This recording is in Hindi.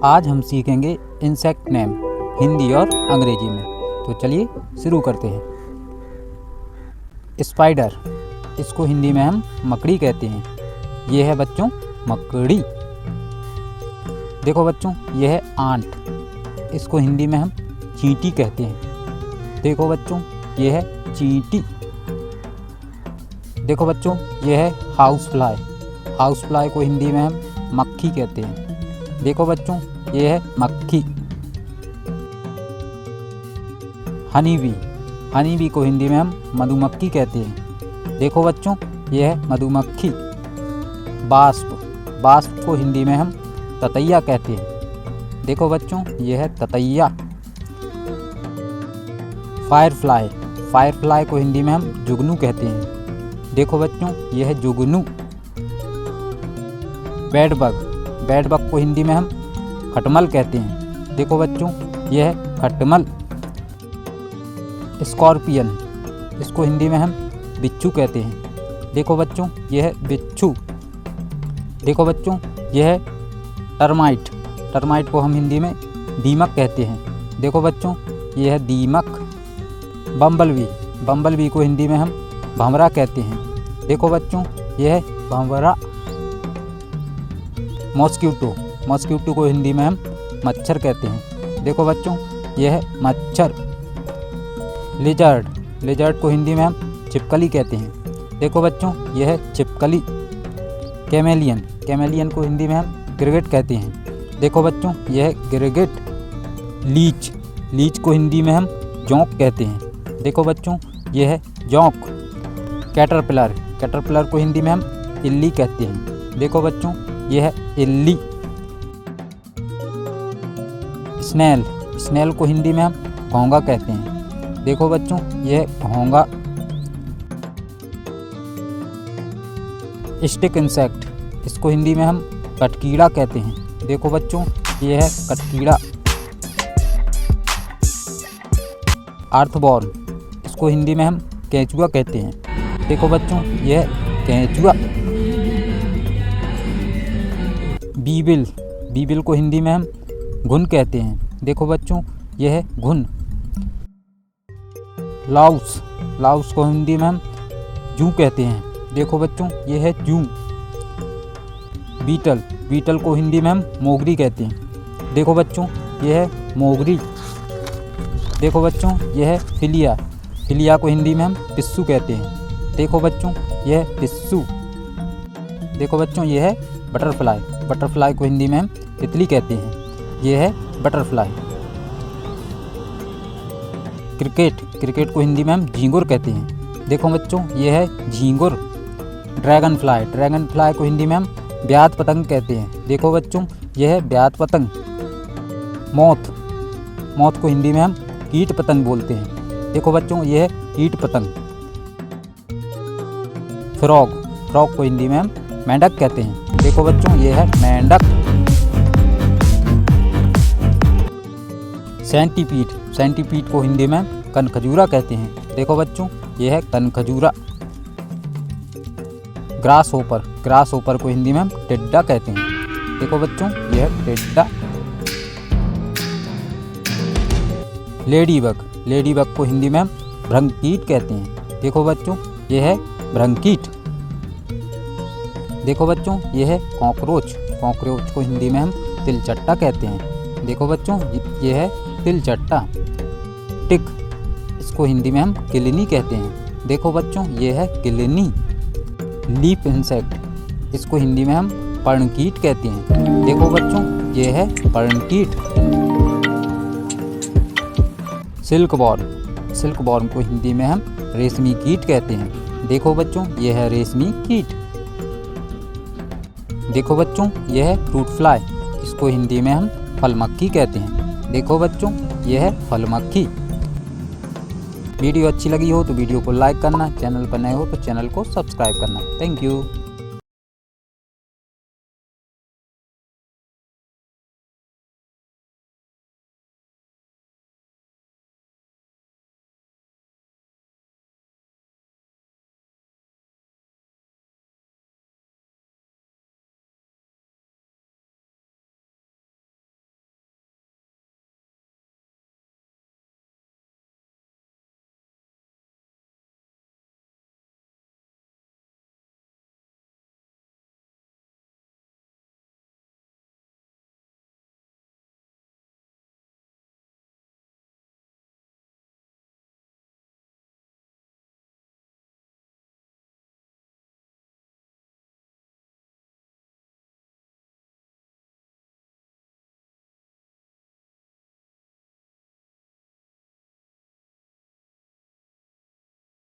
आज हम सीखेंगे इंसेक्ट नेम हिंदी और अंग्रेजी में। तो चलिए शुरू करते हैं। स्पाइडर, इसको हिंदी में हम मकड़ी कहते हैं। ये है बच्चों मकड़ी। देखो बच्चों, ये है आंट, इसको हिंदी में हम चींटी कहते हैं। देखो बच्चों, ये है चींटी। देखो बच्चों, ये है हाउस फ्लाई। हाउस फ्लाई को हिंदी में हम मक्खी कहते हैं। देखो बच्चों, ये है मक्खी। हनी बी, हनी बी को हिंदी में हम मधुमक्खी कहते हैं। देखो बच्चों, ये है मधुमक्खी। बास्प, बास्प को हिंदी में हम ततैया कहते हैं। देखो बच्चों, ये है ततैया। फायरफ्लाई, फायरफ्लाई को हिंदी में हम जुगनू कहते हैं। देखो बच्चों, ये है जुगनू। बेडबग, बेडबग को हिंदी में हम खटमल कहते हैं। देखो बच्चों, यह है खटमल। स्कॉर्पियन, इसको हिंदी में हम बिच्छू कहते हैं। देखो बच्चों, यह है बिच्छू। देखो बच्चों, यह है टर्माइट। टर्माइट को हम हिंदी में दीमक कहते हैं। देखो बच्चों, यह है दीमक। बम्बलबी, बम्बलबी को हिंदी में हम भंवरा कहते हैं। देखो बच्चों, यह है भंवरा। मॉस्क्यूटो, मॉस्क्यूटो को हिंदी में हम मच्छर कहते हैं। देखो बच्चों, यह है मच्छर। लिजर्ड, लिजर्ड को हिंदी में हम छिपकली कहते हैं। देखो बच्चों, यह है छिपकली। कैमेलियन, कैमेलियन को हिंदी में हम गिरगिट कहते हैं। देखो बच्चों, यह है गिरगिट। लीच, लीच को हिंदी में हम जोंक कहते हैं। देखो बच्चों, यह है जोंक। कैटरपिलर, कैटरपिलर को हिंदी में हम इल्ली कहते हैं। देखो बच्चों, यह है इल्ली। स्नेल, स्नेल को हिंदी में हम घोंगा कहते हैं। देखो बच्चों, यह है घोंगा। स्टिक इंसेक्ट, इसको हिंदी में हम कटकीड़ा कहते हैं। देखो बच्चों, यह है कटकीड़ा। अर्थवॉर्म, इसको हिंदी में हम केंचुआ कहते हैं। देखो बच्चों, यह है केंचुआ। बीबिल, बीबिल को हिंदी में हम घुन कहते हैं। देखो बच्चों, यह है घुन। लाउस, लाउस को हिंदी में हम जू कहते हैं। देखो बच्चों, यह है जू। बीटल, बीटल को हिंदी में हम मोगरी कहते हैं। देखो बच्चों, यह है मोगरी। देखो बच्चों, यह है फिलिया, फिलिया को हिंदी में हम पिस्सू कहते हैं। देखो बच्चों, यह है पिस्सू। देखो बच्चों, यह है बटरफ्लाई, बटरफ्लाई को हिंदी में हम तितली कहते हैं। यह है बटरफ्लाई। क्रिकेट, क्रिकेट को हिंदी में हम झींगुर कहते हैं। देखो बच्चों, यह है झींगुर। ड्रैगन फ्लाई, ड्रैगन फ्लाई को हिंदी में हम ब्यात पतंग कहते हैं। देखो बच्चों, यह है ब्यात पतंग। मोथ, मोथ को हिंदी में हम कीट पतंग बोलते हैं। देखो बच्चों, यह है कीट पतंग। फ्रॉग, फ्रॉग को हिंदी में हम मेंढक कहते हैं। देखो बच्चों, यह है मेंढक। सेंटीपीड, सेंटीपीड को हिंदी में कनखजूरा कहते हैं। देखो बच्चों, यह है कनखजूरा। ग्रास होपर, ग्रास होपर को हिंदी में हम टिड्डा कहते हैं। देखो बच्चों, यह है टिड्डा। लेडीबग, लेडीबग को हिंदी में हम भ्रंगकीट कहते हैं। देखो बच्चों, यह है भ्रंगकीट। देखो बच्चों, यह है कॉकरोच, कॉकरोच को हिंदी में हम तिलचट्टा कहते हैं। देखो बच्चों, यह है तिलचट्टा। टिक, इसको हिंदी में हम किलनी कहते हैं। देखो बच्चों, यह है किलनी। लीफ इंसेक्ट, इसको हिंदी में हम पर्णकीट कहते हैं। देखो बच्चों, यह है पर्णकीट। सिल्कवॉर्म, सिल्कवॉर्म को हिंदी में हम रेशमी कीट कहते हैं। देखो बच्चों, यह है रेशमी कीट। देखो बच्चों, यह है फ्रूट फ्लाई, इसको हिंदी में हम फल मक्खी कहते हैं। देखो बच्चों, यह है फल मक्खी। वीडियो अच्छी लगी हो तो वीडियो को लाइक करना, चैनल पर नए हो तो चैनल को सब्सक्राइब करना। Thank you.